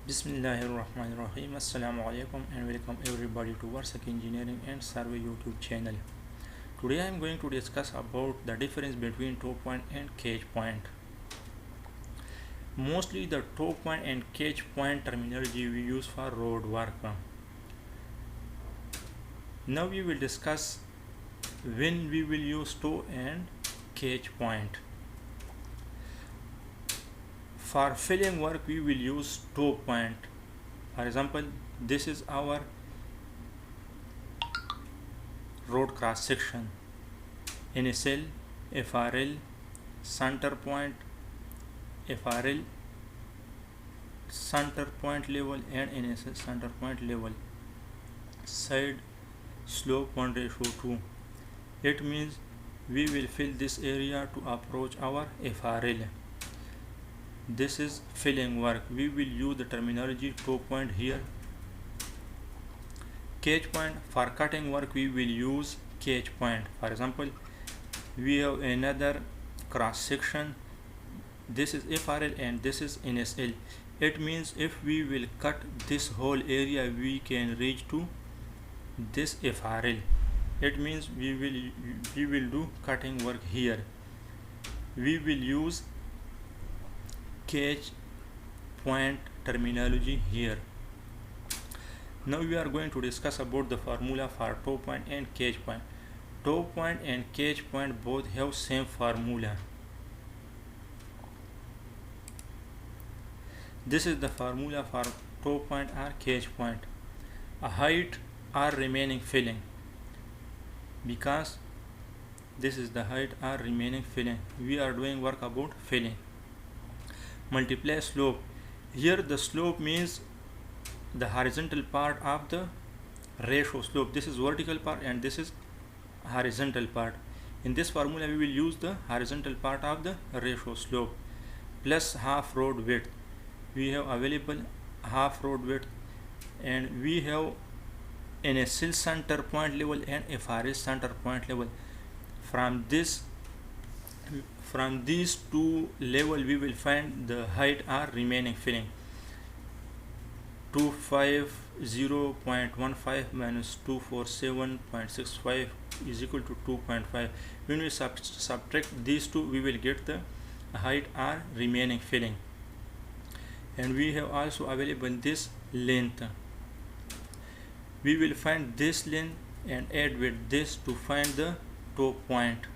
Bismillahirrahmanirrahim. Assalamu alaikum and welcome everybody to Warsak Engineering and Survey YouTube channel. Today I am going to discuss about the difference between toe point and cage point. Mostly the toe point and cage point terminology we use for road work. Now we will discuss when we will use toe and cage point. For filling work we will use toe point. For example, this is our road cross section. NSL, FRL, center point, FRL, center point level and NSL center point level. Side slope 1:2. It means we will fill this area to approach our FRL. This is filling work. We will use the terminology toe point here. Cage point, for cutting work we will use cage point. For example, we have another cross section. This is FRL and this is NSL. It means if we will cut this whole area we can reach to this FRL. It means we will do cutting work here. We will use cage point terminology here. Now we are going to discuss about the formula for toe point and cage point. Toe point and cage point both have same formula. This is the formula for toe point or cage point. A height or remaining filling, because this is the height or remaining filling. We are doing work about filling. Multiply slope. Here the slope means the horizontal part of the ratio slope. This is vertical part and this is horizontal part. In this formula we will use the horizontal part of the ratio slope plus half road width. We have available half road width and we have NSL center point level and FRL center point level. From these two level we will find the height or remaining filling. 250.15 minus 247.65 is equal to 2.5. When we subtract these two we will get the height or remaining filling. And we have also available this length. We will find this length and add with this to find the toe point.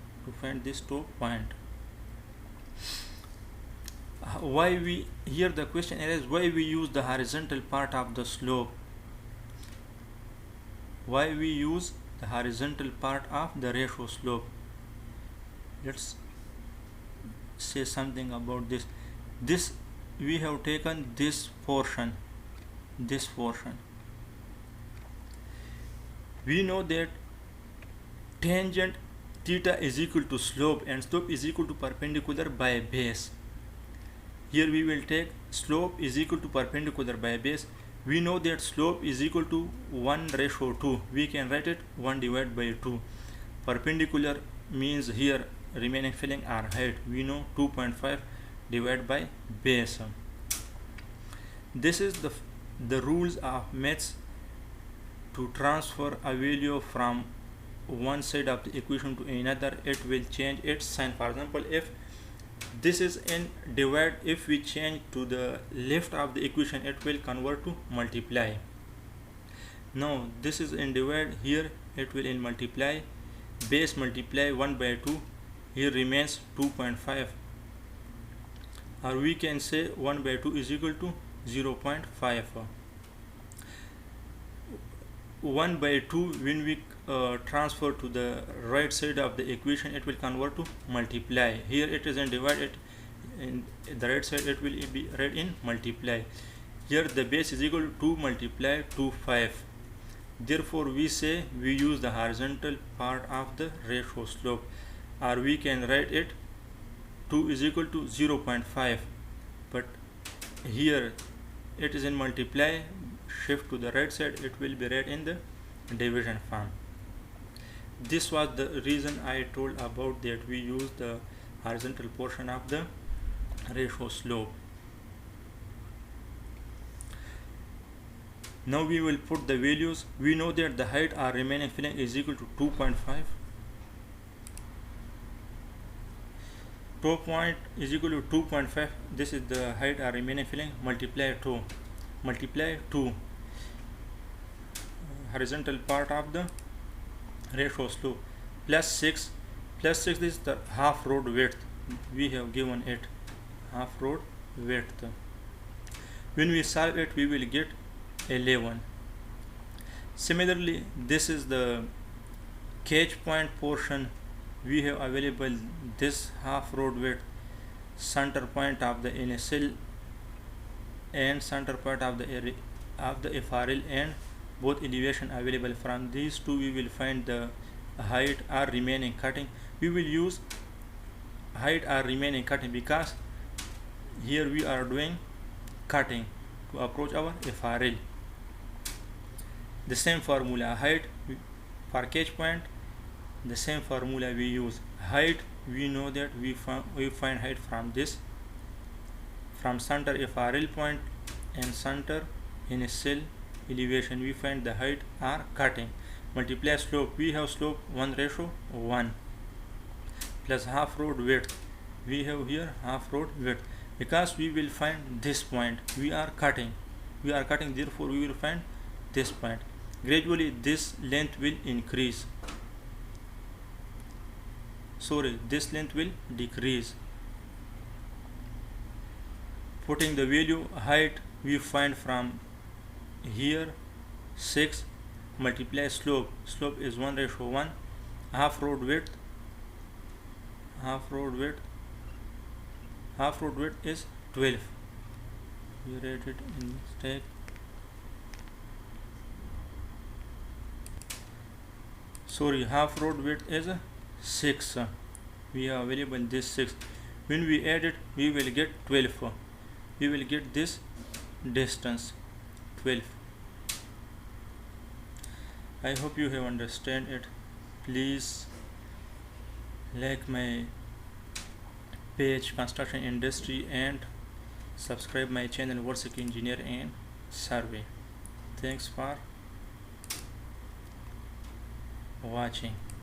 Here the question is why we use the horizontal part of the slope. Why we use the horizontal part of the ratio slope? Let's say something about this. This we have taken this portion. We know that tangent theta is equal to slope and slope is equal to perpendicular by base. Here we will take slope is equal to perpendicular by base. We know that slope is equal to 1:2. We can write it 1 divided by 2. Perpendicular means here remaining filling or height. We know 2.5 divided by base. This is the rules of maths to transfer a value from one side of the equation to another. It will change its sign. For example, if this is in divide, if we change to the left of the equation it will convert to multiply. Now this is in divide, here it will in multiply. Base multiply 1/2, here remains 2.5, or we can say 1/2 is equal to 0.5. 1/2 when we transfer to the right side of the equation it will convert to multiply. Here it is in divide, it in the right side it will be read in multiply. Here the base is equal to 2 multiply 2.5. Therefore we say we use the horizontal part of the ratio slope, or we can write it 2 is equal to 0.5, but here it is in multiply. Shift to the right side it will be read in the division form. This was the reason I told about that we use the horizontal portion of the ratio slope. Now we will put the values. We know that the height or remaining filling is equal to 2.5. Top point is equal to 2.5. This is the height or remaining filling. Multiply 2 horizontal part of the ratio slope plus 6. Plus 6 is the half road width. We have given it half road width. When we solve it, we will get 11. Similarly, this is the catch point portion. We have available this half road width, center point of the initial and center point of the FRL, and both elevation available. From these two we will find the height or remaining cutting. We will use height or remaining cutting because here we are doing cutting to approach our FRL. The same formula, height for catch point, the same formula we use. Height, we know that we find height from this, from center FRL point and center initial elevation. We find the height or cutting. Multiply slope, we have slope 1:1 plus half road width. We have here half road width. Because we will find this point, we are cutting, therefore we will find this point. Gradually this length will increase, this length will decrease. Putting the value height, we find from here 6, multiply slope is 1:1, half road width is 12. We write it in mistake. Half road width is 6. We have available this 6. When we add it, we will get 12. We will get this distance 12. I hope you have understand it. Please like my page Construction Industry and subscribe my channel Worksec Engineer and Survey. Thanks for watching.